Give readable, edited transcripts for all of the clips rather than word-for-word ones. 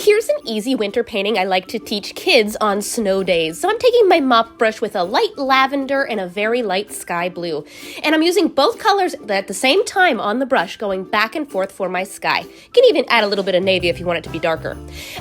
Here's an easy winter painting I like to teach kids on snow days. So I'm taking my mop brush with a light lavender and a very light sky blue. And I'm using both colors at the same time on the brush, going back and forth for my sky. You can even add a little bit of navy if you want it to be darker.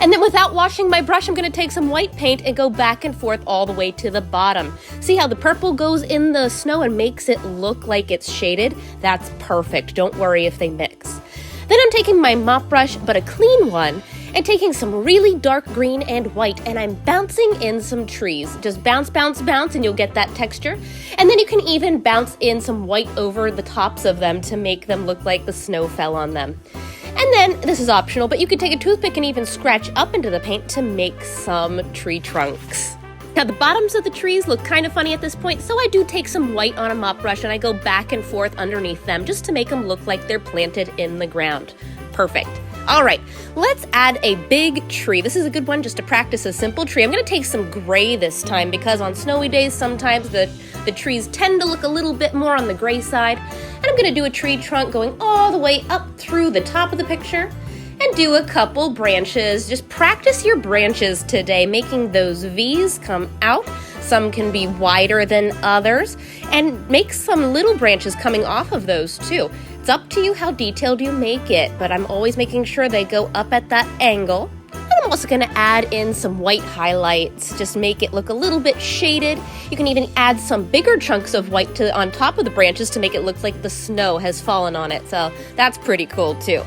And then without washing my brush, I'm going to take some white paint and go back and forth all the way to the bottom. See how the purple goes in the snow and makes it look like it's shaded? That's perfect. Don't worry if they mix. Then I'm taking my mop brush, but a clean one, and taking some really dark green and white, and I'm bouncing in some trees. Just bounce, bounce, bounce, and you'll get that texture. And then you can even bounce in some white over the tops of them to make them look like the snow fell on them. And then, this is optional, but you could take a toothpick and even scratch up into the paint to make some tree trunks. Now, the bottoms of the trees look kind of funny at this point, so I do take some white on a mop brush and I go back and forth underneath them just to make them look like they're planted in the ground. Perfect. All right, let's add a big tree. This is a good one just to practice a simple tree. I'm going to take some gray this time because on snowy days, sometimes the trees tend to look a little bit more on the gray side. And I'm going to do a tree trunk going all the way up through the top of the picture and do a couple branches. Just practice your branches today, making those V's come out. Some can be wider than others, and make some little branches coming off of those too. It's up to you how detailed you make it, but I'm always making sure they go up at that angle. And I'm also going to add in some white highlights, just make it look a little bit shaded. You can even add some bigger chunks of white on top of the branches to make it look like the snow has fallen on it, so that's pretty cool too.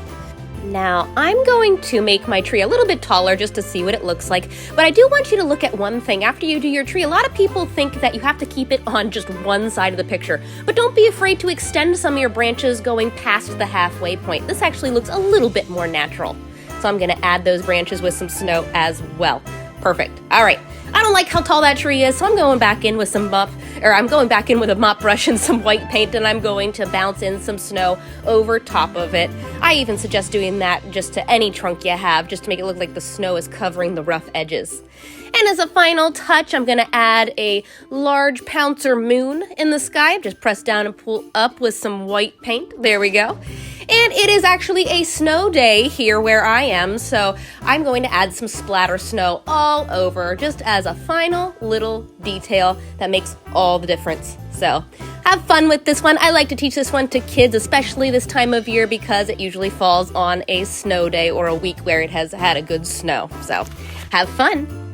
Now, I'm going to make my tree a little bit taller just to see what it looks like, but I do want you to look at one thing. After you do your tree, a lot of people think that you have to keep it on just one side of the picture, but don't be afraid to extend some of your branches going past the halfway point. This actually looks a little bit more natural. So I'm going to add those branches with some snow as well. Perfect. All right. I don't like how tall that tree is, so I'm going back in with a mop brush and some white paint, and I'm going to bounce in some snow over top of it. I even suggest doing that just to any trunk you have, just to make it look like the snow is covering the rough edges. And as a final touch, I'm going to add a large Pouncer moon in the sky. Just press down and pull up with some white paint. There we go. And it is actually a snow day here where I am, so I'm going to add some splatter snow all over, just as a final little detail that makes all the difference. So have fun with this one. I like to teach this one to kids, especially this time of year, because it usually falls on a snow day or a week where it has had a good snow. So have fun.